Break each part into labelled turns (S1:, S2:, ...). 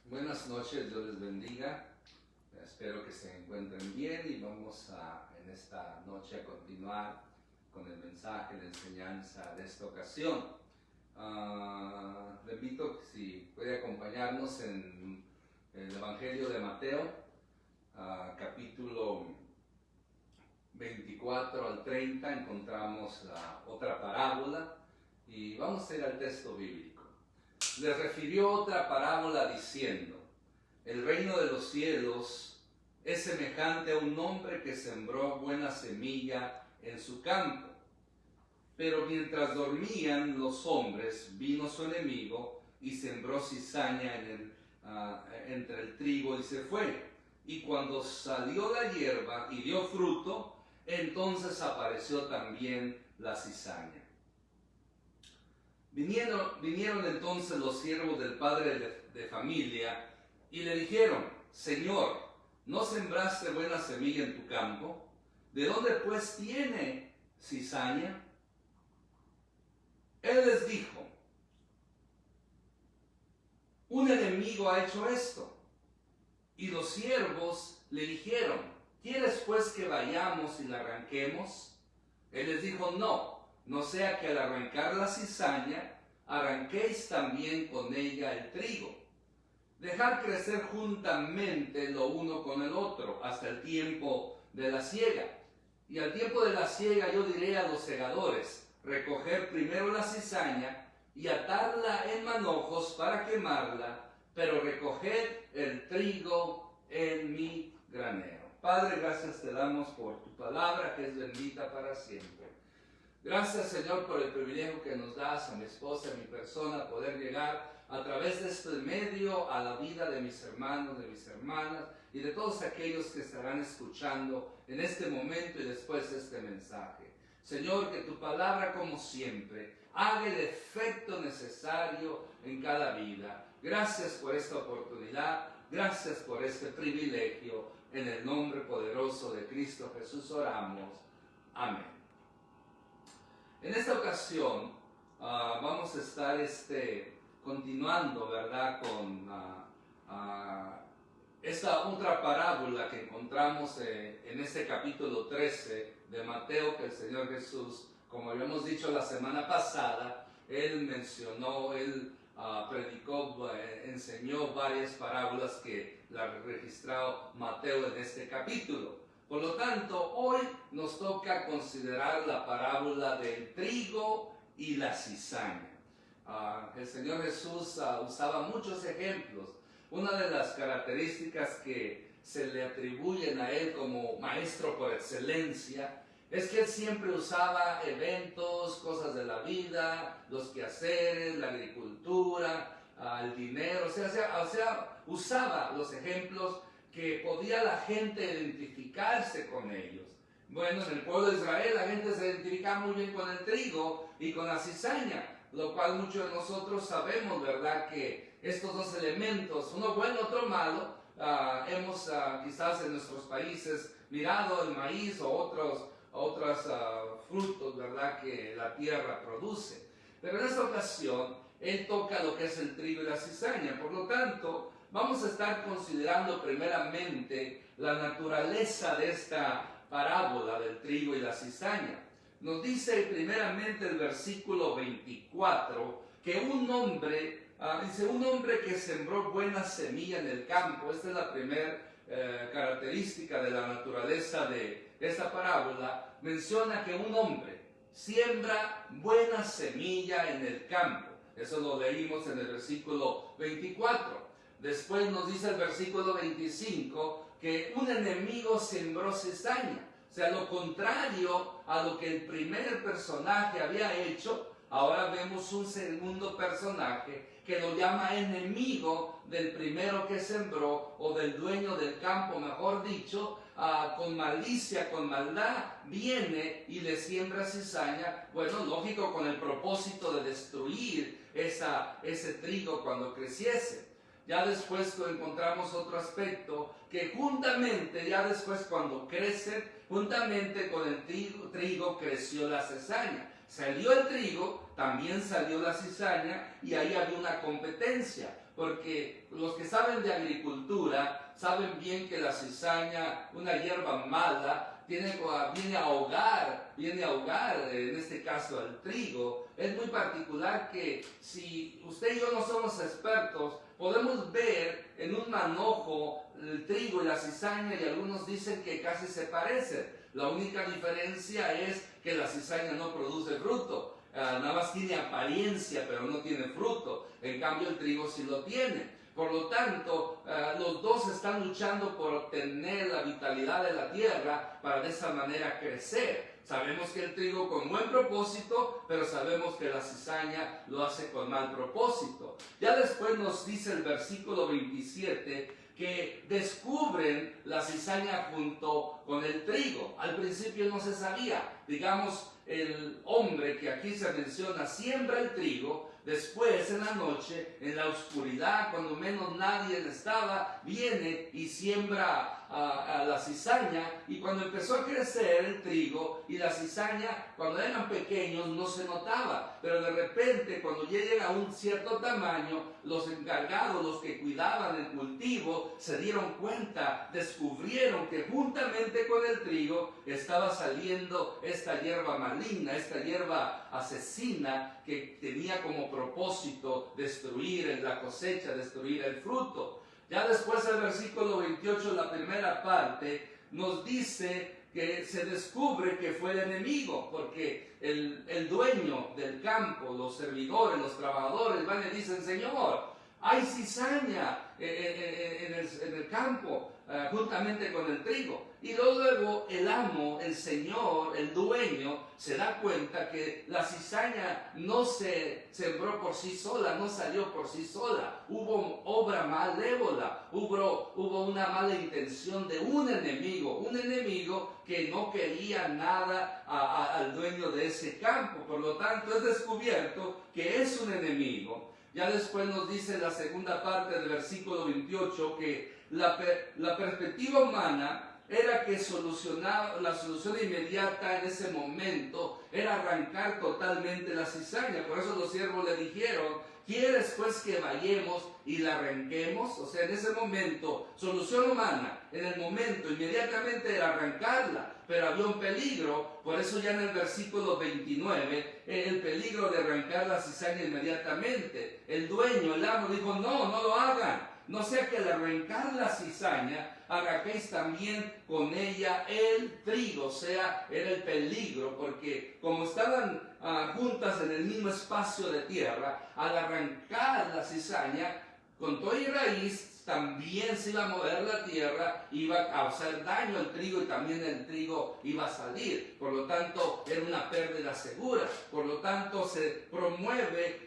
S1: Buenas noches, Dios les bendiga. Espero que se encuentren bien y vamos en esta noche a continuar con el mensaje, la enseñanza de esta ocasión. Le invito, si puede acompañarnos en el Evangelio de Mateo, capítulo 24 al 30, encontramos otra parábola y vamos a ir al texto bíblico. Les refirió otra parábola diciendo: el reino de los cielos es semejante a un hombre que sembró buena semilla en su campo. Pero mientras dormían los hombres, vino su enemigo y sembró cizaña entre el trigo y se fue. Y cuando salió la hierba y dio fruto, entonces apareció también la cizaña. Vinieron entonces los siervos del padre de familia y le dijeron: Señor, ¿no sembraste buena semilla en tu campo? ¿De dónde pues tiene cizaña? Él les dijo: un enemigo ha hecho esto. Y los siervos le dijeron: ¿quieres pues que vayamos y la arranquemos? Él les dijo: no sea que al arrancar la cizaña, arranquéis también con ella el trigo. Dejad crecer juntamente lo uno con el otro hasta el tiempo de la siega. Y al tiempo de la siega yo diré a los segadores: recoger primero la cizaña y atarla en manojos para quemarla, pero recoged el trigo en mi granero. Padre, gracias te damos por tu palabra, que es bendita para siempre. Gracias, Señor, por el privilegio que nos das a mi esposa, a mi persona, poder llegar a través de este medio a la vida de mis hermanos, de mis hermanas y de todos aquellos que estarán escuchando en este momento y después de este mensaje. Señor, que tu palabra, como siempre, haga el efecto necesario en cada vida. Gracias por esta oportunidad, gracias por este privilegio. En el nombre poderoso de Cristo Jesús oramos. Amén. En esta ocasión vamos a estar continuando, ¿verdad?, con esta otra parábola que encontramos en este capítulo 13 de Mateo, que el Señor Jesús, como habíamos dicho la semana pasada, Él mencionó, Él predicó, enseñó varias parábolas que la ha registrado Mateo en este capítulo. Por lo tanto, hoy nos toca considerar la parábola del trigo y la cizaña. El Señor Jesús usaba muchos ejemplos. Una de las características que se le atribuyen a Él como maestro por excelencia es que Él siempre usaba eventos, cosas de la vida, los quehaceres, la agricultura, el dinero, o sea, usaba los ejemplos que podía la gente identificarse con ellos. Bueno, en el pueblo de Israel la gente se identificaba muy bien con el trigo y con la cizaña, lo cual muchos de nosotros sabemos, ¿verdad?, que estos dos elementos, uno bueno, otro malo, hemos quizás en nuestros países mirado el maíz o otros frutos, ¿verdad?, que la tierra produce. Pero en esta ocasión, Él toca lo que es el trigo y la cizaña. Por lo tanto, vamos a estar considerando primeramente la naturaleza de esta parábola del trigo y la cizaña. Nos dice primeramente el versículo 24 que un hombre que sembró buena semilla en el campo. Esta es la primera característica de la naturaleza de esta parábola. Menciona que un hombre siembra buena semilla en el campo. Eso lo leímos en el versículo 24. Después nos dice el versículo 25 que un enemigo sembró cizaña. O sea, lo contrario a lo que el primer personaje había hecho, ahora vemos un segundo personaje que lo llama enemigo del primero que sembró, o del dueño del campo, mejor dicho, con malicia, con maldad, viene y le siembra cizaña. Bueno, lógico, con el propósito de destruir ese trigo cuando creciese. Ya después encontramos otro aspecto, que juntamente, ya después cuando crecen, juntamente con el trigo creció la cizaña. Salió el trigo, también salió la cizaña, y ahí había una competencia. porque los que saben de agricultura saben bien que la cizaña, una hierba mala, viene a ahogar, en este caso al trigo. Es muy particular que si usted y yo no somos expertos, podemos ver en un manojo el trigo y la cizaña y algunos dicen que casi se parecen. La única diferencia es que la cizaña no produce fruto. Nada más tiene apariencia, pero no tiene fruto. En cambio, el trigo sí lo tiene. Por lo tanto, los dos están luchando por obtener la vitalidad de la tierra para de esa manera crecer. Sabemos que el trigo con buen propósito, pero sabemos que la cizaña lo hace con mal propósito. Ya después nos dice el versículo 27 que descubren la cizaña junto con el trigo. Al principio no se sabía. Digamos, el hombre que aquí se menciona siembra el trigo, después en la noche, en la oscuridad, cuando menos nadie estaba, viene y siembra a la cizaña, y cuando empezó a crecer el trigo y la cizaña, cuando eran pequeños no se notaba, pero de repente cuando ya llega a un cierto tamaño, los encargados, los que cuidaban el cultivo, se dieron cuenta, descubrieron que juntamente con el trigo estaba saliendo esta hierba maligna, esta hierba asesina que tenía como propósito destruir la cosecha, destruir el fruto. Ya después el versículo 28, la primera parte, nos dice que se descubre que fue el enemigo, porque el dueño del campo, los servidores, los trabajadores van y dicen: Señor, hay cizaña en el campo, juntamente con el trigo. Y luego el amo, el señor, el dueño, se da cuenta que la cizaña no se sembró por sí sola, no salió por sí sola. Hubo obra malévola, hubo una mala intención de un enemigo que no quería nada al dueño de ese campo. Por lo tanto, es descubierto que es un enemigo. Ya después nos dice la segunda parte del versículo 28 que la perspectiva humana era que la solución inmediata en ese momento era arrancar totalmente la cizaña. Por eso los siervos le dijeron: ¿quieres pues que vayamos y la arranquemos? O sea, en ese momento, solución humana, en el momento, inmediatamente era arrancarla, pero había un peligro. Por eso ya en el versículo 29, el peligro de arrancar la cizaña inmediatamente. El dueño, el amo, dijo: no lo hagan. No sea que al arrancar la cizaña, arranquéis también con ella el trigo. O sea, era el peligro, porque como estaban juntas en el mismo espacio de tierra, al arrancar la cizaña, con toda y raíz, también se iba a mover la tierra, iba a causar daño al trigo y también el trigo iba a salir. Por lo tanto, era una pérdida segura. Por lo tanto, se promueve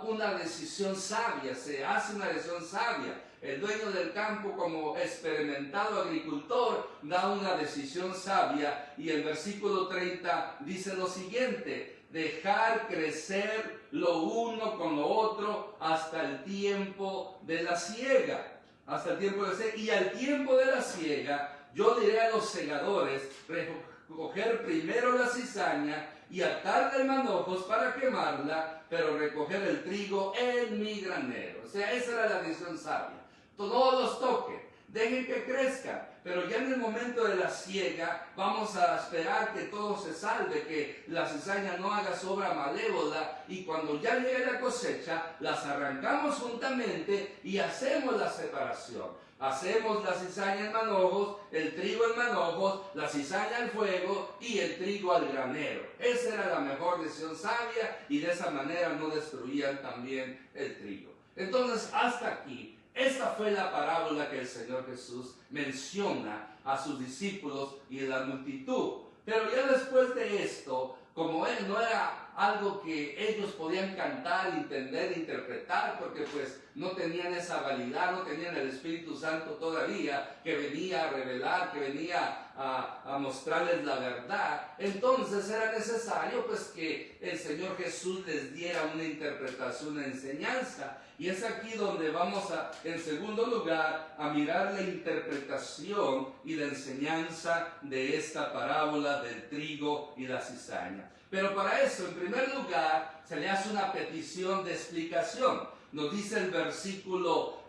S1: una decisión sabia, se hace una decisión sabia. El dueño del campo, como experimentado agricultor, da una decisión sabia, y el versículo 30 dice lo siguiente: dejar crecer lo uno con lo otro hasta el tiempo de la siega. Hasta el tiempo de la siega. Y al tiempo de la siega, yo diré a los segadores: recoger primero la cizaña y atar de manojos para quemarla, pero recoger el trigo en mi granero. O sea, esa era la decisión sabia. Todos los toquen, dejen que crezcan, pero ya en el momento de la siega vamos a esperar que todo se salve, que la cizaña no haga su obra malévola, y cuando ya llegue la cosecha, las arrancamos juntamente y hacemos la separación. Hacemos la cizaña en manojos, el trigo en manojos, la cizaña al fuego y el trigo al granero. Esa era la mejor decisión sabia, y de esa manera no destruían también el trigo. Entonces, hasta aquí, esta fue la parábola que el Señor Jesús menciona a sus discípulos y a la multitud. Pero ya después de esto, como él no era algo que ellos podían cantar, entender, interpretar, porque pues no tenían esa validad, no tenían el Espíritu Santo todavía, que venía a revelar, que venía a mostrarles la verdad, entonces era necesario pues que el Señor Jesús les diera una interpretación, una enseñanza. Y es aquí donde vamos en segundo lugar, a mirar la interpretación y la enseñanza de esta parábola del trigo y la cizaña. Pero para eso, en primer lugar, se le hace una petición de explicación. nos dice el versículo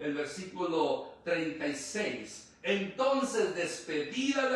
S1: 36. Entonces, despedida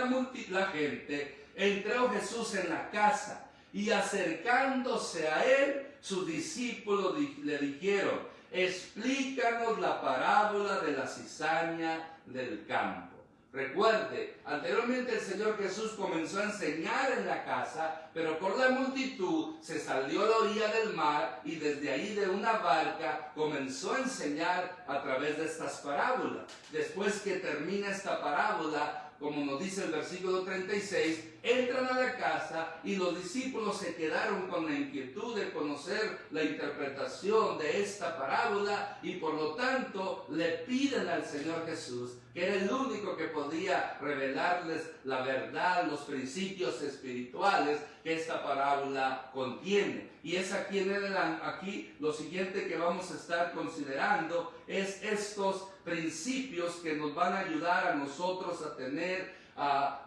S1: la gente, entró Jesús en la casa, y acercándose a él, sus discípulos le dijeron: explícanos la parábola de la cizaña del campo. Recuerde, anteriormente el Señor Jesús comenzó a enseñar en la casa, pero por la multitud se salió a la orilla del mar y desde ahí de una barca comenzó a enseñar a través de estas parábolas. Después que termina esta parábola, como nos dice el versículo 36, entran a la casa y los discípulos se quedaron con la inquietud de conocer la interpretación de esta parábola y por lo tanto le piden al Señor Jesús, que era el único que podía revelarles la verdad, los principios espirituales que esta parábola contiene. Y es aquí lo siguiente que vamos a estar considerando es estos principios que nos van a ayudar a nosotros a tener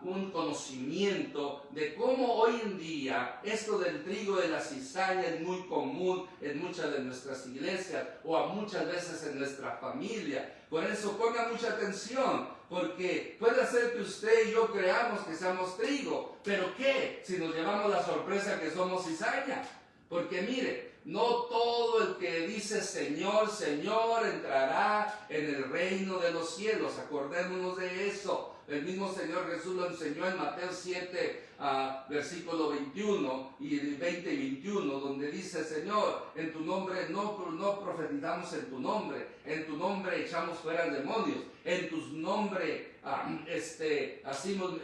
S1: un conocimiento de cómo hoy en día esto del trigo de la cizaña es muy común en muchas de nuestras iglesias o muchas veces en nuestra familia. Por eso ponga mucha atención, porque puede ser que usted y yo creamos que seamos trigo, pero ¿qué si nos llevamos la sorpresa que somos cizaña? Porque mire, no todo el que dice Señor, Señor entrará en el reino de los cielos. Acordémonos de eso. El mismo Señor Jesús lo enseñó en Mateo 7, versículo 21 y 20 y 21, donde dice: Señor, en tu nombre no profetizamos en tu nombre echamos fuera demonios, en tu nombre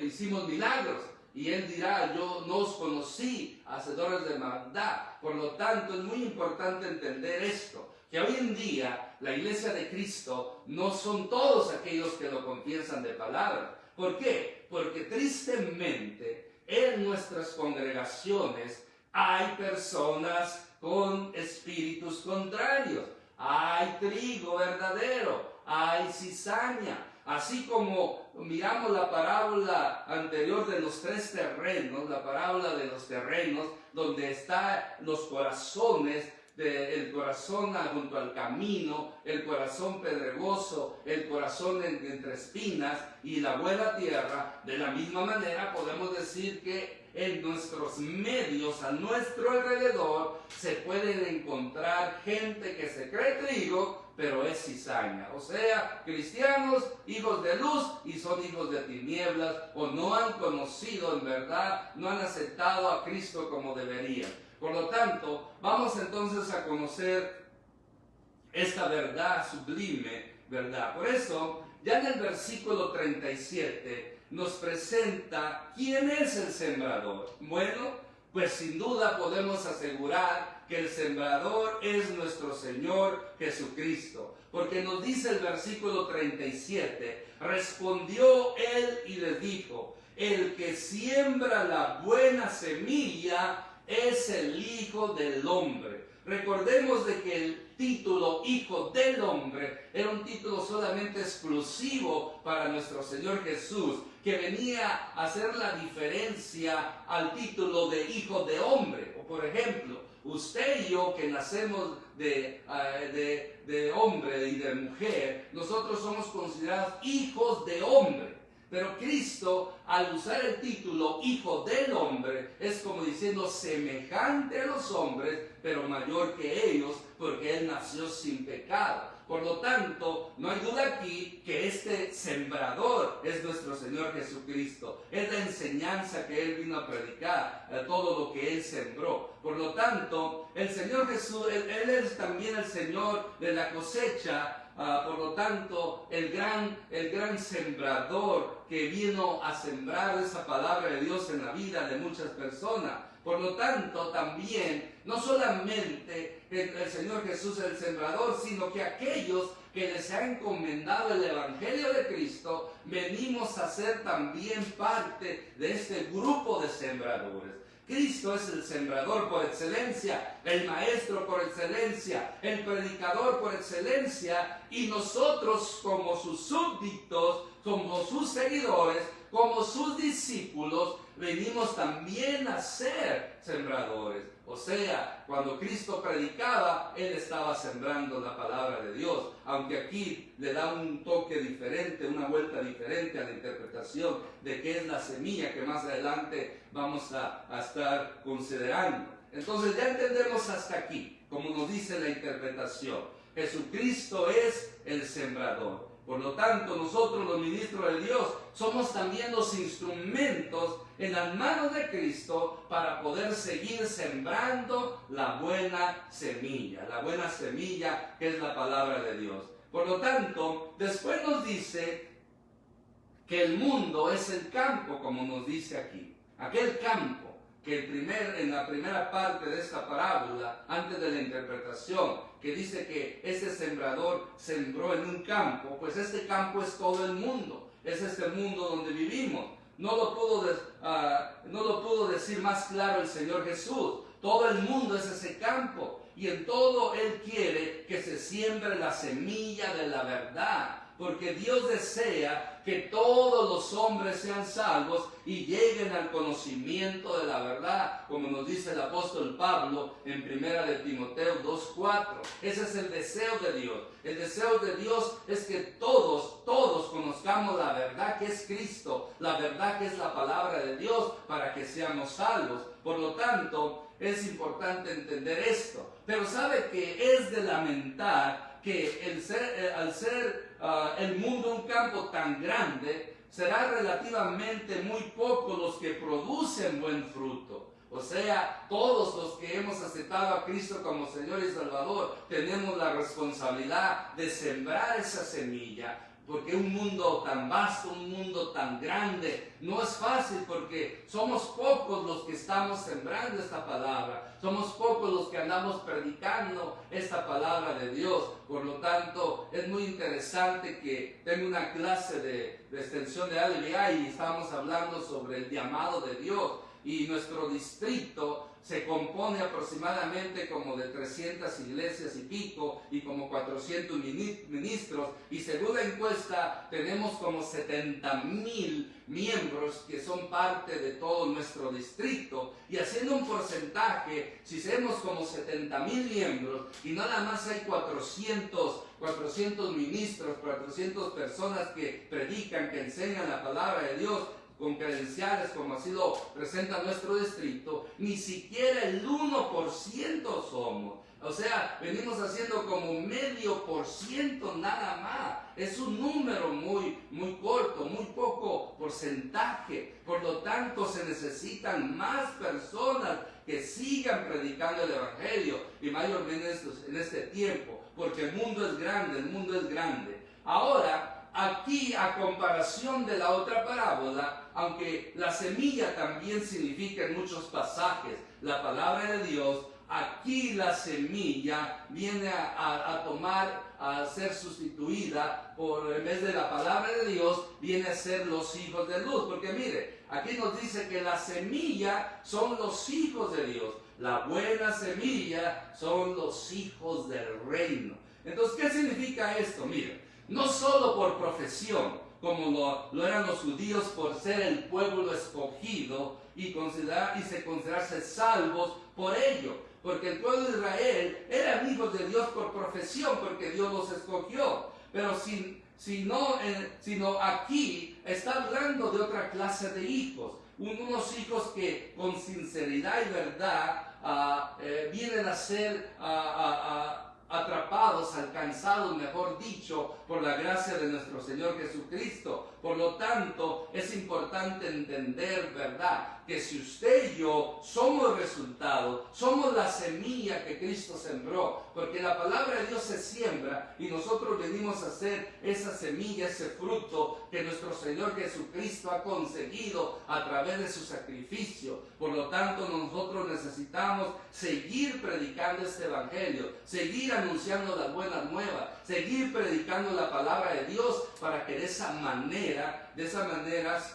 S1: hicimos milagros. Y él dirá: yo no os conocí, hacedores de maldad. Por lo tanto, es muy importante entender esto, que hoy en día la iglesia de Cristo no son todos aquellos que lo confiesan de palabra. ¿Por qué? Porque tristemente en nuestras congregaciones hay personas con espíritus contrarios. Hay trigo verdadero, hay cizaña. Así como miramos la parábola anterior de los 3 terrenos, la parábola de los terrenos, donde están los corazones, el corazón junto al camino, el corazón pedregoso, el corazón entre espinas y la buena tierra. De la misma manera podemos decir que en nuestros medios, a nuestro alrededor, se pueden encontrar gente que se cree trigo, pero es cizaña. O sea, cristianos, hijos de luz y son hijos de tinieblas, o no han conocido en verdad, no han aceptado a Cristo como deberían. Por lo tanto, vamos entonces a conocer esta verdad sublime, ¿verdad? Por eso, ya en el versículo 37 nos presenta quién es el sembrador. Bueno, pues sin duda podemos asegurar que el sembrador es nuestro Señor Jesucristo. Porque nos dice el versículo 37, respondió él y les dijo: el que siembra la buena semilla es el Hijo del Hombre. Recordemos de que el título Hijo del Hombre era un título solamente exclusivo para nuestro Señor Jesús, que venía a hacer la diferencia al título de Hijo de Hombre. O por ejemplo, usted y yo que nacemos de hombre y de mujer, nosotros somos considerados hijos de hombre. Pero Cristo, al usar el título Hijo del Hombre, es como diciendo semejante a los hombres, pero mayor que ellos, porque Él nació sin pecado. Por lo tanto, no hay duda aquí que este sembrador es nuestro Señor Jesucristo. Es la enseñanza que Él vino a predicar, todo lo que Él sembró. Por lo tanto, el Señor Jesús, Él es también el Señor de la cosecha. Por lo tanto, el gran sembrador que vino a sembrar esa palabra de Dios en la vida de muchas personas. Por lo tanto, también, no solamente el Señor Jesús es el sembrador, sino que aquellos que les ha encomendado el Evangelio de Cristo, venimos a ser también parte de este grupo de sembradores. Cristo es el sembrador por excelencia, el maestro por excelencia, el predicador por excelencia, y nosotros como sus súbditos, como sus seguidores, como sus discípulos, venimos también a ser sembradores. O sea, cuando Cristo predicaba, Él estaba sembrando la palabra de Dios. Aunque aquí le da un toque diferente, una vuelta diferente a la interpretación de qué es la semilla que más adelante vamos a estar considerando. Entonces ya entendemos hasta aquí, como nos dice la interpretación. Jesucristo es el sembrador. Por lo tanto, nosotros los ministros de Dios somos también los instrumentos en las manos de Cristo para poder seguir sembrando la buena semilla que es la palabra de Dios. Por lo tanto, después nos dice que el mundo es el campo, como nos dice aquí. Aquel campo que en la primera parte de esta parábola, antes de la interpretación, que dice que ese sembrador sembró en un campo, pues este campo es todo el mundo, es este mundo donde vivimos. No lo pudo decir más claro el Señor Jesús. Todo el mundo es ese campo y en todo Él quiere que se siembre la semilla de la verdad. Porque Dios desea que todos los hombres sean salvos y lleguen al conocimiento de la verdad, como nos dice el apóstol Pablo en 1 de Timoteo 2:4. Ese es el deseo de Dios. El deseo de Dios es que todos conozcamos la verdad que es Cristo, la verdad que es la palabra de Dios, para que seamos salvos. Por lo tanto, es importante entender esto. Pero sabe que es de lamentar que al ser el mundo un campo tan grande, será relativamente muy pocos los que producen buen fruto. O sea, todos los que hemos aceptado a Cristo como Señor y Salvador, tenemos la responsabilidad de sembrar esa semilla. Porque un mundo tan vasto, un mundo tan grande, no es fácil porque somos pocos los que estamos sembrando esta palabra. Somos pocos los que andamos predicando esta palabra de Dios. Por lo tanto, es muy interesante que tengo una clase de extensión de ADVA y estamos hablando sobre el llamado de Dios. Y nuestro distrito se compone aproximadamente como de 300 iglesias y pico y como 400 ministros, y según la encuesta tenemos como 70,000 miembros que son parte de todo nuestro distrito, y haciendo un porcentaje, si tenemos como 70,000 miembros y nada más hay 400 ministros, 400 personas que predican, que enseñan la palabra de Dios, con credenciales como así lo presenta nuestro distrito, ni siquiera el 1% somos. O sea, venimos haciendo como 0,5% nada más. Es un número muy corto, muy poco porcentaje. Por lo tanto, se necesitan más personas que sigan predicando el Evangelio, y mayormente en este tiempo, porque el mundo es grande. Ahora, aquí, a comparación de la otra parábola, aunque la semilla también significa en muchos pasajes la palabra de Dios, aquí la semilla viene a ser sustituida por, en vez de la palabra de Dios, viene a ser los hijos de luz. Porque mire, aquí nos dice que la semilla son los hijos de Dios. La buena semilla son los hijos del reino. Entonces, ¿qué significa esto? Mire, no solo por profesión, como lo eran los judíos por ser el pueblo escogido y considerarse salvos por ello. Porque el pueblo de Israel eran hijos de Dios por profesión, porque Dios los escogió. Pero sino aquí está hablando de otra clase de hijos. Unos hijos que con sinceridad y verdad vienen a ser atrapados, alcanzados, mejor dicho, por la gracia de nuestro Señor Jesucristo. Por lo tanto, es importante entender, ¿verdad?, que si usted y yo somos el resultado, somos la semilla que Cristo sembró, porque la palabra de Dios se siembra y nosotros venimos a ser esa semilla, ese fruto que nuestro Señor Jesucristo ha conseguido a través de su sacrificio. Por lo tanto, nosotros necesitamos seguir predicando este evangelio, seguir anunciando las buenas nuevas, seguir predicando la palabra de Dios, para que de esa manera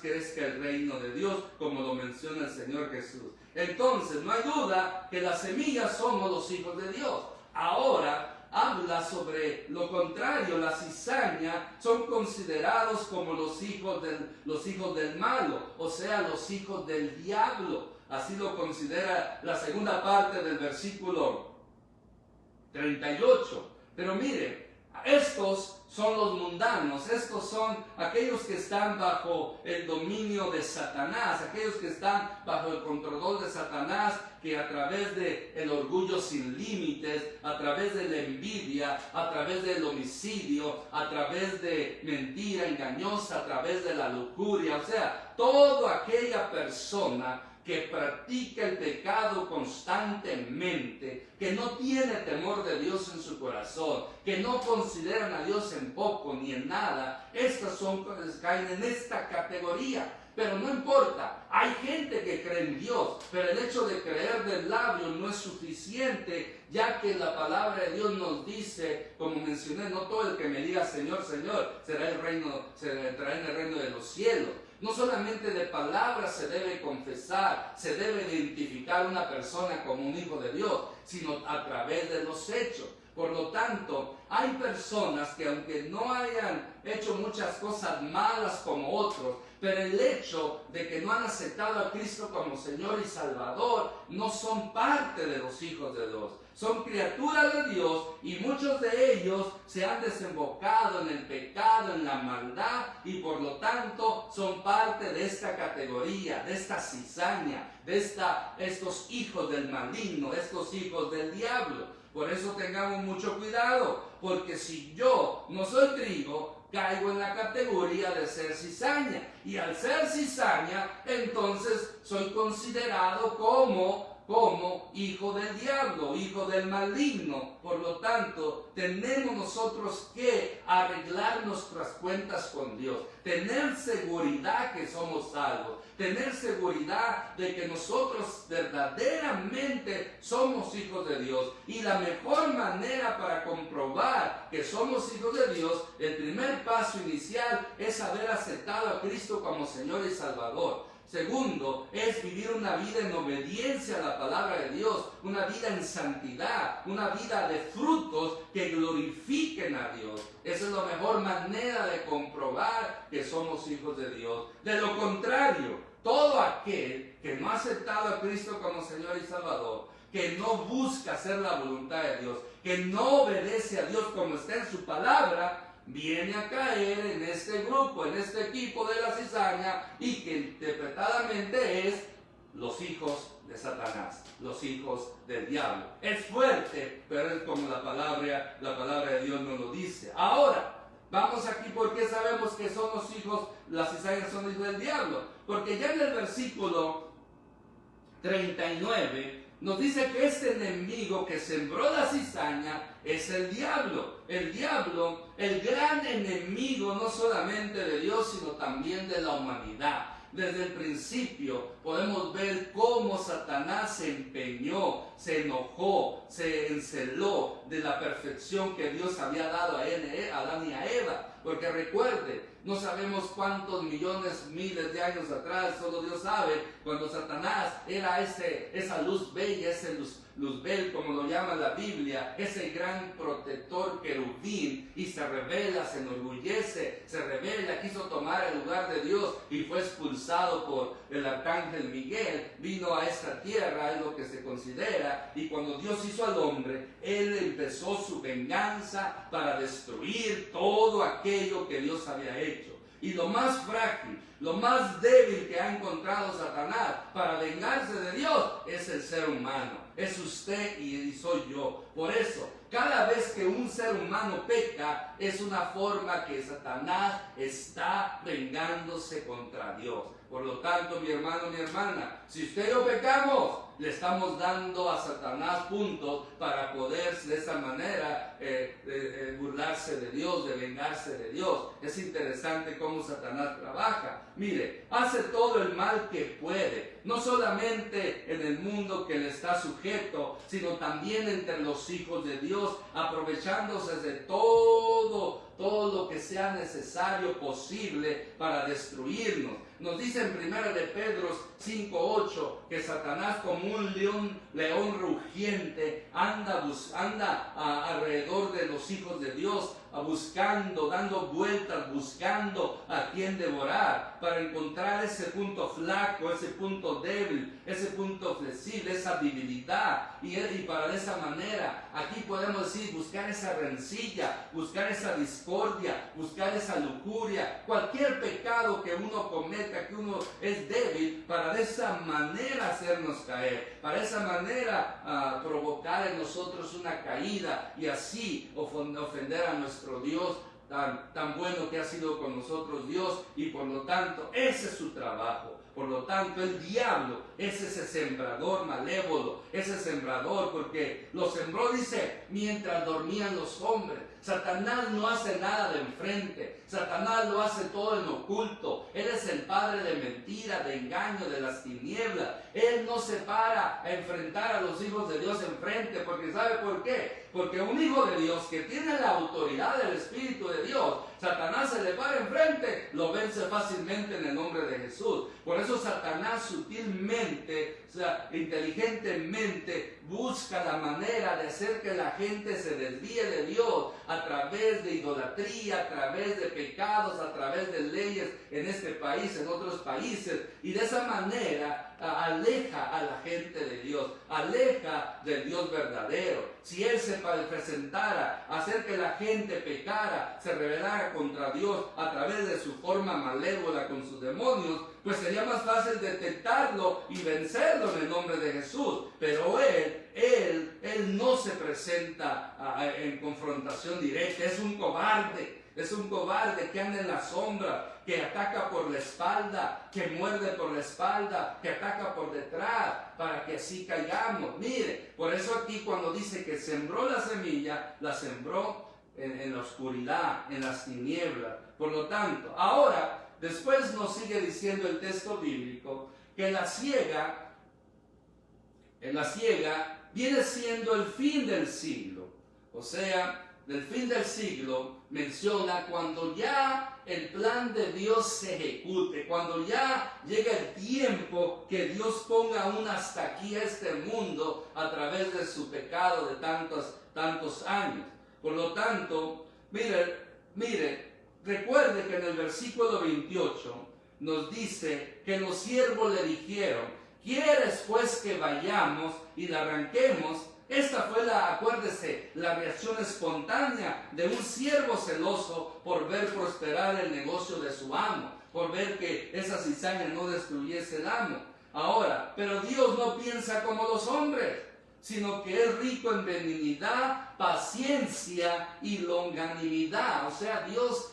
S1: crezca el reino de Dios, como lo menciona el Señor Jesús. Entonces, no hay duda que las semillas somos los hijos de Dios. Ahora habla sobre lo contrario. La cizaña son considerados como los hijos del malo, o sea, los hijos del diablo. Así lo considera la segunda parte del versículo 38. Pero mire, estos son los mundanos, estos son aquellos que están bajo el dominio de Satanás, aquellos que están bajo el control de Satanás, que a través del orgullo sin límites, a través de la envidia, a través del homicidio, a través de mentira engañosa, a través de la lujuria, o sea, toda aquella persona que practica el pecado constantemente, que no tiene temor de Dios en su corazón, que no consideran a Dios en poco ni en nada, estas caen en esta categoría. Pero no importa, hay gente que cree en Dios, pero el hecho de creer del labio no es suficiente, ya que la palabra de Dios nos dice, como mencioné, no todo el que me diga Señor, Señor, será entrará en el reino de los cielos. No solamente de palabras se debe confesar, se debe identificar una persona como un hijo de Dios, sino a través de los hechos. Por lo tanto, hay personas que aunque no hayan hecho muchas cosas malas como otros, pero el hecho de que no han aceptado a Cristo como Señor y Salvador, no son parte de los hijos de Dios. Son criaturas de Dios y muchos de ellos se han desembocado en el pecado, en la maldad, y por lo tanto son parte de esta categoría, de esta cizaña, de estos hijos del maligno, estos hijos del diablo. Por eso tengamos mucho cuidado, porque si yo no soy trigo, caigo en la categoría de ser cizaña. Y al ser cizaña, entonces soy considerado como hijo del diablo, hijo del maligno. Por lo tanto, tenemos nosotros que arreglar nuestras cuentas con Dios, tener seguridad que somos salvos, tener seguridad de que nosotros verdaderamente somos hijos de Dios. Y la mejor manera para comprobar que somos hijos de Dios, el primer paso inicial es haber aceptado a Cristo como Señor y Salvador. Segundo, es vivir una vida en obediencia a la palabra de Dios, una vida en santidad, una vida de frutos que glorifiquen a Dios. Esa es la mejor manera de comprobar que somos hijos de Dios. De lo contrario, todo aquel que no ha aceptado a Cristo como Señor y Salvador, que no busca hacer la voluntad de Dios, que no obedece a Dios como está en su palabra, viene a caer en este grupo, en este equipo de la cizaña, y que interpretadamente es los hijos de Satanás, los hijos del diablo. Es fuerte, pero es como la palabra de Dios nos lo dice. Ahora, vamos aquí porque sabemos que son los hijos, las cizañas son hijos del diablo, porque ya en el versículo 39 nos dice que este enemigo que sembró la cizaña es el diablo. El diablo, el gran enemigo no solamente de Dios, sino también de la humanidad. Desde el principio podemos ver cómo Satanás se empeñó, se enojó, se enceló de la perfección que Dios había dado a Adán y a Eva. Porque recuerde, no sabemos cuántos millones, miles de años atrás, solo Dios sabe, cuando Satanás era esa luz bella, ese luzbel, como lo llama la Biblia, ese gran protector querubín, y se rebela, se enorgullece, se rebela, quiso tomar el lugar de Dios y fue expulsado por el arcángel Miguel. Vino a esta tierra, es lo que se considera, y cuando Dios hizo al hombre, Él empezó su venganza para destruir todo aquello que Dios había hecho. Y lo más frágil, lo más débil que ha encontrado Satanás para vengarse de Dios es el ser humano. Es usted y soy yo. Por eso, cada vez que un ser humano peca, es una forma que Satanás está vengándose contra Dios. Por lo tanto, mi hermano, mi hermana, si usted y yo pecamos, le estamos dando a Satanás puntos para poder de esa manera burlarse de Dios, de vengarse de Dios. Es interesante cómo Satanás trabaja. Mire, hace todo el mal que puede, no solamente en el mundo que le está sujeto, sino también entre los hijos de Dios, aprovechándose de todo lo que sea necesario, posible, para destruirnos. Nos dice en 1 de Pedro 5:8 que Satanás, como un león rugiente, anda alrededor de los hijos de Dios, buscando, dando vueltas, buscando a quien devorar, para encontrar ese punto flaco, ese punto débil, ese punto flexible, esa debilidad. Y para de esa manera, aquí podemos decir, buscar esa rencilla, buscar esa discordia, buscar esa lujuria, cualquier pecado que uno cometa, que uno es débil, para de esa manera hacernos caer, para esa manera provocar en nosotros una caída y así ofender a nuestro Dios tan bueno que ha sido con nosotros Dios, y por lo tanto ese es su trabajo. Por lo tanto, el diablo es ese sembrador malévolo, ese sembrador, porque lo sembró, dice, mientras dormían los hombres. Satanás no hace nada de enfrente, Satanás lo hace todo en oculto. Él es el padre de mentira, de engaño, de las tinieblas. Él no se para a enfrentar a los hijos de Dios enfrente, porque ¿sabe por qué? Porque un hijo de Dios que tiene la autoridad del Espíritu de Dios, Satanás se le para enfrente, lo vence fácilmente en el nombre de Jesús. Por eso Satanás sutilmente, inteligentemente, busca la manera de hacer que la gente se desvíe de Dios a través de idolatría, a través de pecados, a través de leyes en este país, en otros países, y de esa manera aleja a la gente de Dios, aleja del Dios verdadero. Si Él se presentara a hacer que la gente pecara, se rebelara contra Dios a través de su forma malévola con sus demonios, pues sería más fácil detectarlo y vencerlo en el nombre de Jesús. Pero Él no se presenta en confrontación directa. Es un cobarde que anda en la sombra, que ataca por la espalda, que muerde por la espalda, que ataca por detrás, para que así caigamos. Mire, por eso aquí cuando dice que sembró la semilla, la sembró en la oscuridad, en las tinieblas. Por lo tanto, ahora, después nos sigue diciendo el texto bíblico que la siega viene siendo el fin del siglo. O sea, del fin del siglo menciona cuando ya el plan de Dios se ejecute, cuando ya llega el tiempo que Dios ponga un hasta aquí a este mundo a través de su pecado de tantos años. Por lo tanto, mire, recuerde que en el versículo 28 nos dice que los siervos le dijeron: ¿quieres pues que vayamos y la arranquemos? Esta fue acuérdese, la reacción espontánea de un siervo celoso por ver prosperar el negocio de su amo, por ver que esa cizaña no destruyese el amo. Ahora, pero Dios no piensa como los hombres, sino que es rico en benignidad, paciencia y longanimidad. O sea, Dios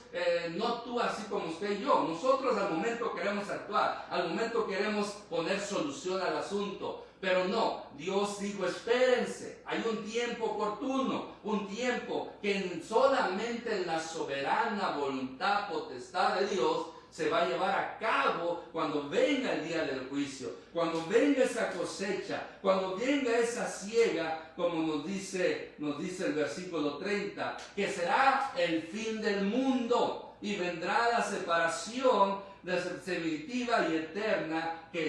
S1: no actúa así como usted y yo. Nosotros al momento queremos actuar, al momento queremos poner solución al asunto. Pero no, Dios dijo: espérense, hay un tiempo oportuno, un tiempo que solamente en la soberana voluntad, potestad de Dios, se va a llevar a cabo cuando venga el día del juicio, cuando venga esa cosecha, cuando venga esa siega, como nos dice el versículo 30, que será el fin del mundo y vendrá la separación definitiva y eterna que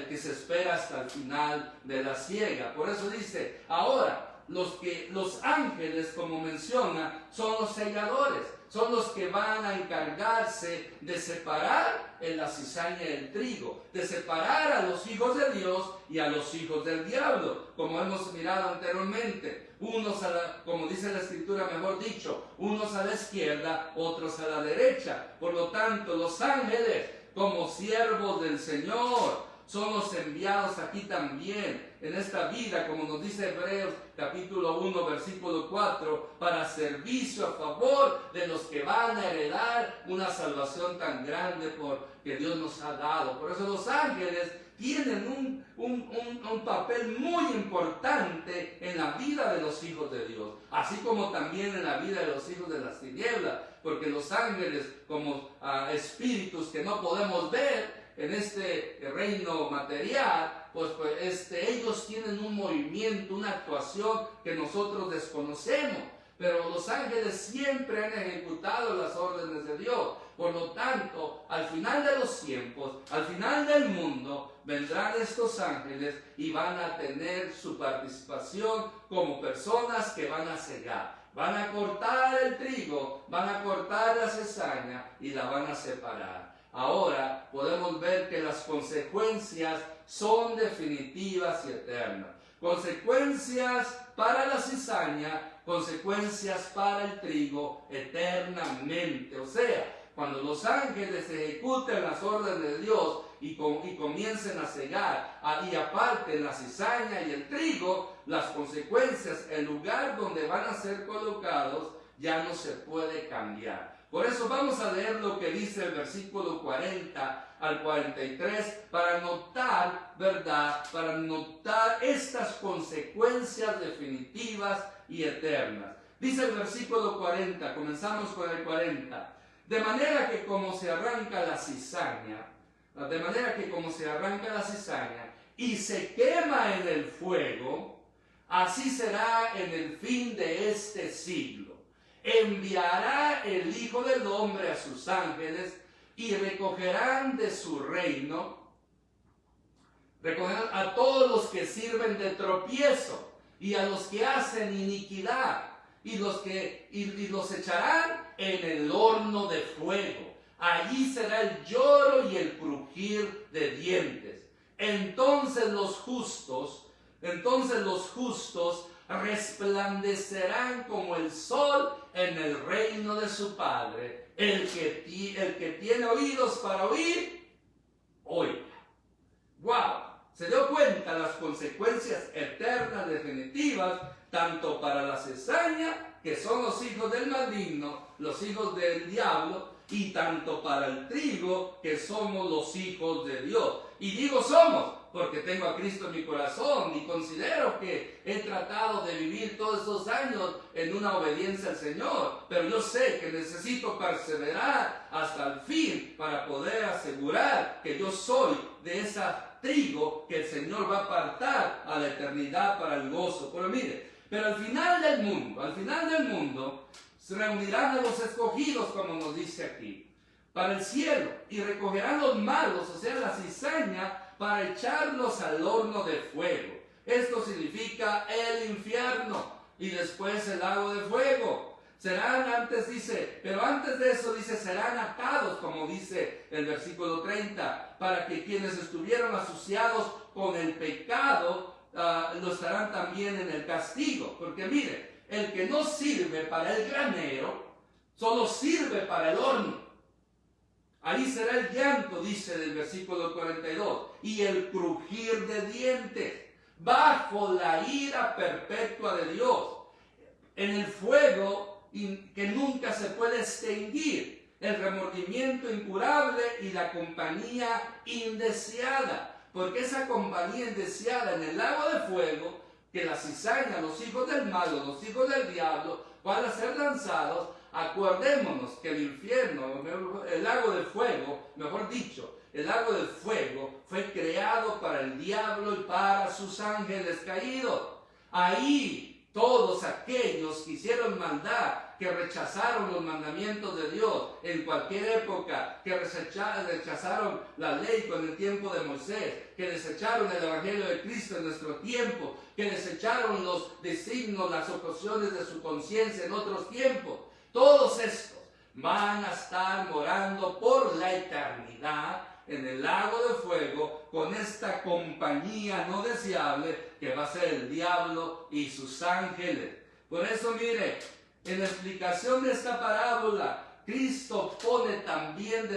S1: que se espera hasta el final de la siega. Por eso dice, ahora los ángeles, como menciona, son los selladores, son los que van a encargarse de separar la cizaña del trigo, de separar a los hijos de Dios y a los hijos del diablo, como hemos mirado anteriormente. Unos como dice la Escritura, mejor dicho, unos a la izquierda, otros a la derecha. Por lo tanto, los ángeles, como siervos del Señor, son los enviados aquí también, en esta vida, como nos dice Hebreos capítulo 1, versículo 4, para servicio a favor de los que van a heredar una salvación tan grande que Dios nos ha dado. Por eso los ángeles tienen un papel muy importante en la vida de los hijos de Dios, así como también en la vida de los hijos de las tinieblas, porque los ángeles, como espíritus que no podemos ver en este reino material, pues ellos tienen un movimiento, una actuación que nosotros desconocemos. Pero los ángeles siempre han ejecutado las órdenes de Dios. Por lo tanto, al final de los tiempos, al final del mundo, vendrán estos ángeles y van a tener su participación como personas que van a cegar. Van a cortar el trigo, van a cortar la cizaña y la van a separar. Ahora podemos ver que las consecuencias son definitivas y eternas. Consecuencias para la cizaña, consecuencias para el trigo eternamente. O sea, cuando los ángeles ejecuten las órdenes de Dios y comiencen a cegar y aparten la cizaña y el trigo, las consecuencias, el lugar donde van a ser colocados ya no se puede cambiar. Por eso vamos a leer lo que dice el versículo 40 al 43 para notar, ¿verdad? Para notar estas consecuencias definitivas y eternas. Dice el versículo 40, comenzamos con el 40. De manera que como se arranca la cizaña, y se quema en el fuego, así será en el fin de este siglo. Enviará el Hijo del Hombre a sus ángeles y recogerán de su reino, recogerán a todos los que sirven de tropiezo y a los que hacen iniquidad, y los echarán en el horno de fuego. Allí será el lloro y el crujir de dientes. Entonces los justos resplandecerán como el sol en el reino de su Padre. El que tiene oídos para oír, oiga. ¡Wow! Se dio cuenta las consecuencias eternas definitivas, tanto para la cizaña, que son los hijos del maligno, los hijos del diablo, y tanto para el trigo, que somos los hijos de Dios. Y digo somos, porque tengo a Cristo en mi corazón y considero que he tratado de vivir todos estos años en una obediencia al Señor, pero yo sé que necesito perseverar hasta el fin para poder asegurar que yo soy de esa trigo que el Señor va a apartar a la eternidad para el gozo. Pero mire, pero al final del mundo, se reunirán a los escogidos, como nos dice aquí, para el cielo, y recogerán los malos, o sea, la cizaña, para echarlos al horno de fuego. Esto significa el infierno, y después el lago de fuego. Pero antes de eso dice, serán atados, como dice el versículo 30, para que quienes estuvieron asociados con el pecado, lo estarán también en el castigo. Porque mire, el que no sirve para el granero, solo sirve para el horno. Ahí será el llanto, dice del versículo 42, y el crujir de dientes, bajo la ira perpetua de Dios, en el fuego que nunca se puede extinguir, el remordimiento incurable y la compañía indeseada. Porque esa compañía indeseada en el lago de fuego, que la cizaña, los hijos del malo, los hijos del diablo, van a ser lanzados. Acordémonos que el infierno, el lago de fuego, mejor dicho, el lago del fuego fue creado para el diablo y para sus ángeles caídos. Ahí todos aquellos que hicieron maldad, que rechazaron los mandamientos de Dios en cualquier época, que rechazaron la ley con el tiempo de Moisés, que desecharon el evangelio de Cristo en nuestro tiempo, que desecharon los designios, las ocasiones de su conciencia en otros tiempos. Todos estos van a estar morando por la eternidad en el lago de fuego con esta compañía no deseable que va a ser el diablo y sus ángeles. Por eso mire, en la explicación de esta parábola, Cristo pone también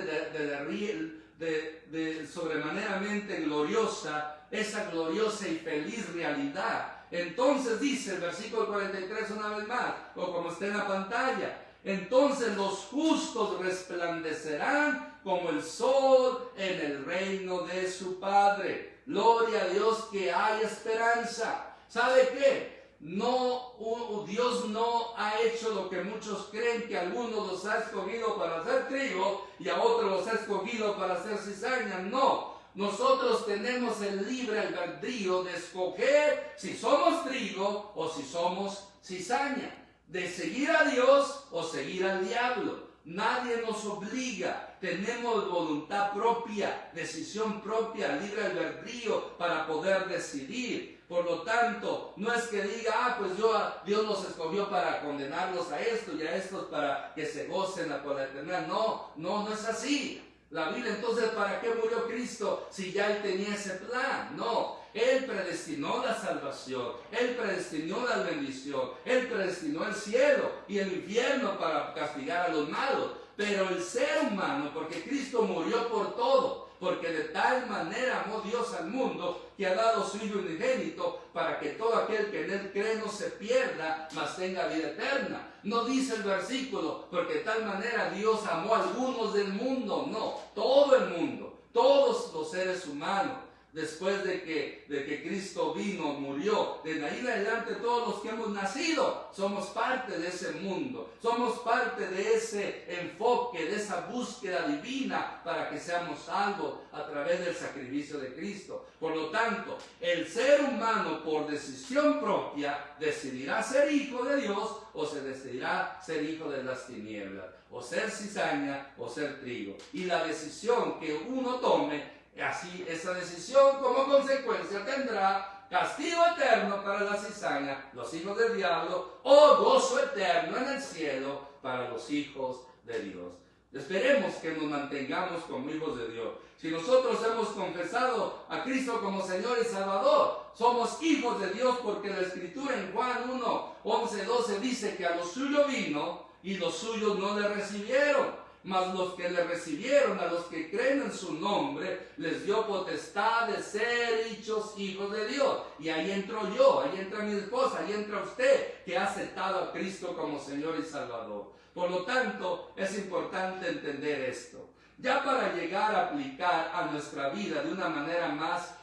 S1: de sobremaneramente gloriosa esa gloriosa y feliz realidad. Entonces dice el versículo 43 una vez más, o como está en la pantalla, entonces los justos resplandecerán como el sol en el reino de su Padre. Gloria a Dios que hay esperanza. ¿Sabe qué? Dios no ha hecho lo que muchos creen, que a algunos los ha escogido para hacer trigo y a otros los ha escogido para hacer cizaña. No. Nosotros tenemos el libre albedrío de escoger si somos trigo o si somos cizaña, de seguir a Dios o seguir al diablo. Nadie nos obliga, tenemos voluntad propia, decisión propia, libre albedrío para poder decidir. Por lo tanto, no es que diga, pues Dios los escogió para condenarlos a esto y a estos para que se gocen por la eternidad. No es así. La Biblia, entonces, ¿para qué murió Cristo si ya Él tenía ese plan? No, Él predestinó la salvación, Él predestinó la bendición, Él predestinó el cielo y el infierno para castigar a los malos. Pero el ser humano, porque Cristo murió por todo, porque de tal manera amó Dios al mundo que ha dado su Hijo unigénito para que todo aquel que en Él cree no se pierda, mas tenga vida eterna. No dice el versículo, porque de tal manera Dios amó a algunos del mundo. No, todo el mundo, todos los seres humanos. Después de que Cristo vino, murió, desde ahí en adelante todos los que hemos nacido somos parte de ese mundo, somos parte de ese enfoque, de esa búsqueda divina para que seamos salvos a través del sacrificio de Cristo. Por lo tanto, el ser humano por decisión propia decidirá ser hijo de Dios o se decidirá ser hijo de las tinieblas, o ser cizaña o ser trigo. Y la decisión que uno tome, así esa decisión como consecuencia tendrá castigo eterno para la cizaña, los hijos del diablo, o gozo eterno en el cielo para los hijos de Dios. Esperemos que nos mantengamos como hijos de Dios. Si nosotros hemos confesado a Cristo como Señor y Salvador, somos hijos de Dios, porque la Escritura en Juan 1, 11, 12 dice que a los suyos vino y los suyos no le recibieron. Mas los que le recibieron, a los que creen en su nombre, les dio potestad de ser hechos hijos de Dios. Y ahí entro yo, ahí entra mi esposa, ahí entra usted, que ha aceptado a Cristo como Señor y Salvador. Por lo tanto, es importante entender esto. Ya para llegar a aplicar a nuestra vida de una manera más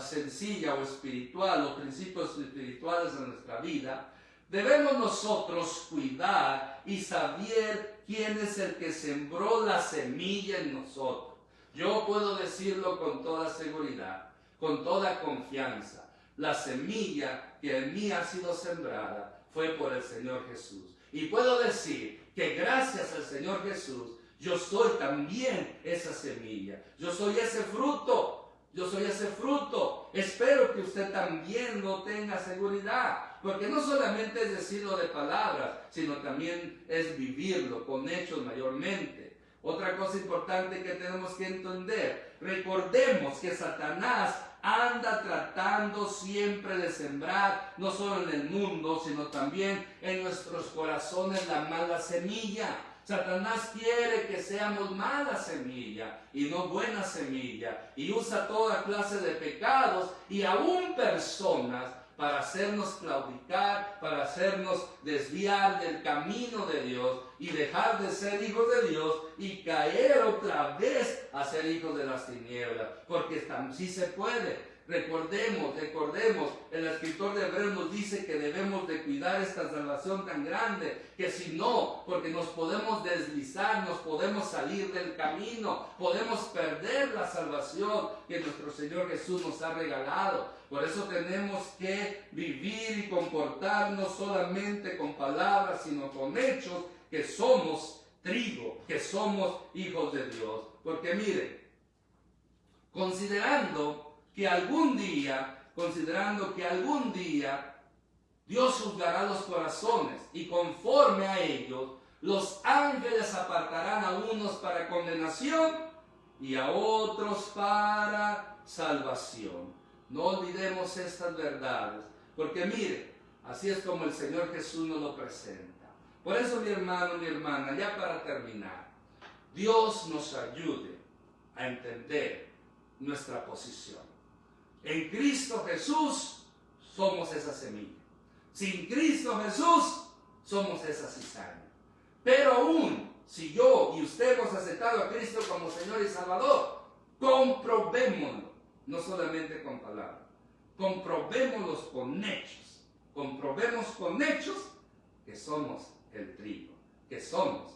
S1: sencilla o espiritual, los principios espirituales de nuestra vida, debemos nosotros cuidar y saber quién es el que sembró la semilla en nosotros. Yo puedo decirlo con toda seguridad, con toda confianza. La semilla que en mí ha sido sembrada fue por el Señor Jesús. Y puedo decir que gracias al Señor Jesús, yo soy también esa semilla. Yo soy ese fruto. Yo soy ese fruto. Espero que usted también lo tenga seguridad. Porque no solamente es decirlo de palabras, sino también es vivirlo con hechos mayormente. Otra cosa importante que tenemos que entender. Recordemos que Satanás anda tratando siempre de sembrar, no solo en el mundo, sino también en nuestros corazones, la mala semilla. Satanás quiere que seamos mala semilla y no buena semilla, y usa toda clase de pecados y aún personas para hacernos claudicar, para hacernos desviar del camino de Dios y dejar de ser hijos de Dios y caer otra vez a ser hijos de las tinieblas, porque sí se puede. Recordemos, el escritor de Hebreos nos dice que debemos de cuidar esta salvación tan grande, que si no, porque nos podemos deslizar, nos podemos salir del camino, podemos perder la salvación que nuestro Señor Jesús nos ha regalado. Por eso tenemos que vivir y comportarnos solamente con palabras, sino con hechos, que somos trigo, que somos hijos de Dios. Porque miren, considerando que algún día Dios juzgará los corazones, y conforme a ellos los ángeles apartarán a unos para condenación y a otros para salvación. No olvidemos estas verdades, porque mire, así es como el Señor Jesús nos lo presenta. Por eso, mi hermano, mi hermana, ya para terminar, Dios nos ayude a entender nuestra posición. En Cristo Jesús somos esa semilla. Sin Cristo Jesús somos esa cizaña. Pero aún si yo y usted hemos aceptado a Cristo como Señor y Salvador, comprobémoslo, no solamente con palabras, comprobémoslo con hechos. Comprobemos con hechos que somos el trigo, que somos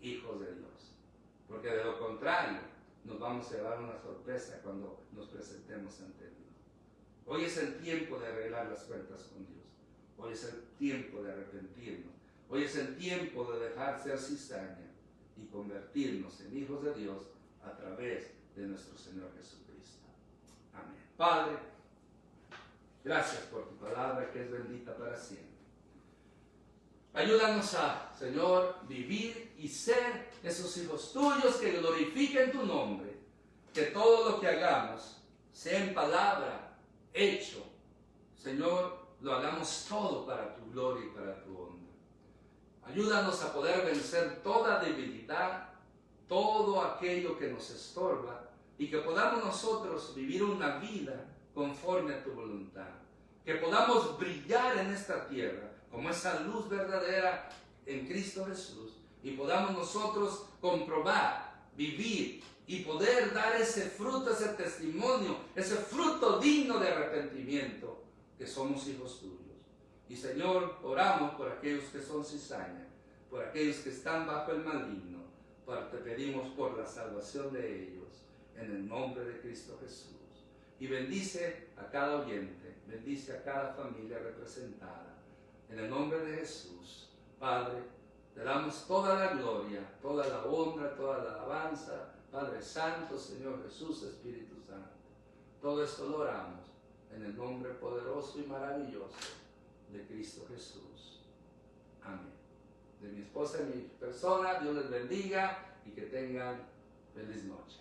S1: hijos de Dios. Porque de lo contrario, nos vamos a llevar una sorpresa cuando nos presentemos ante Dios. Hoy es el tiempo de arreglar las cuentas con Dios. Hoy es el tiempo de arrepentirnos. Hoy es el tiempo de dejar ser cizaña y convertirnos en hijos de Dios a través de nuestro Señor Jesucristo. Amén. Padre, Gracias por tu palabra que es bendita para siempre. Ayúdanos a, Señor, vivir y ser esos hijos tuyos que glorifiquen tu nombre. Que todo lo que hagamos, sea en palabra, hecho, Señor, lo hagamos todo para tu gloria y para tu honra. Ayúdanos a poder vencer toda debilidad, todo aquello que nos estorba, y que podamos nosotros vivir una vida conforme a tu voluntad. Que podamos brillar en esta tierra como esa luz verdadera en Cristo Jesús, y podamos nosotros comprobar, vivir y poder dar ese fruto, ese testimonio, ese fruto digno de arrepentimiento, que somos hijos tuyos. Y Señor, oramos por aquellos que son cizaña, por aquellos que están bajo el maligno, te pedimos por la salvación de ellos, en el nombre de Cristo Jesús. Y bendice a cada oyente, bendice a cada familia representada. En el nombre de Jesús, Padre, te damos toda la gloria, toda la honra, toda la alabanza, Padre Santo, Señor Jesús, Espíritu Santo. Todo esto lo oramos en el nombre poderoso y maravilloso de Cristo Jesús. Amén. De mi esposa y mi persona, Dios les bendiga y que tengan feliz noche.